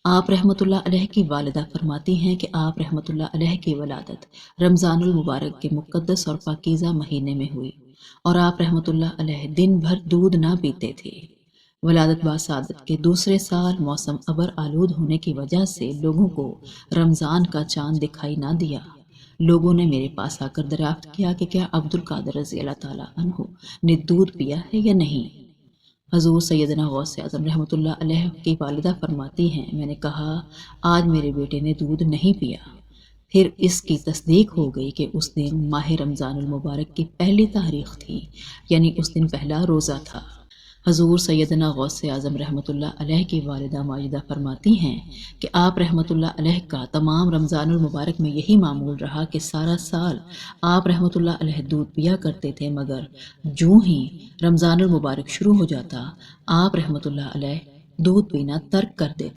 आप रहमतुल्लाह अलैह की वालिदा फरमाती हैं कि आप रहमतुल्लाह अलैह की वलादत रमज़ानुल मुबारक के मुक़द्दस और पाकीज़ा महीने में हुई और आप रहमतुल्लाह अलैह दिन भर दूध ना पीते थे। वलादत बासादत के दूसरे साल मौसम अबर आलूद होने की वजह से लोगों को रमज़ान का चांद दिखाई ना दिया। लोगों ने मेरे पास आकर दरियाफ्त किया कि क्या अब्दुल कादिर रज़ी अल्लाह ताला अन्हु ने दूध पिया है या नहीं। हज़ूर सैयदना गौसे आज़म रहमतुल्लाह अलैह की वालिदा फरमाती हैं, मैंने कहा आज मेरे बेटे ने दूध नहीं पिया। फिर इसकी तस्दीक हो गई कि उस दिन माह रमज़ानुल मुबारक की पहली तारीख थी, यानी उस दिन पहला रोज़ा था। हज़ूर सैयदना गौसे आज़म रहमतुल्लाह अलैह की वालिदा माजिदा फरमाती हैं कि आप रहमतुल्लाह अलैह का तमाम रमज़ानुल मुबारक में यही मामूल रहा कि सारा साल आप रहमतुल्लाह अलैह दूध पिया करते थे, मगर जूँ ही रमज़ानुल मुबारक शुरू हो जाता आप रहमतुल्लाह अलैह दूध पीना तर्क कर देते।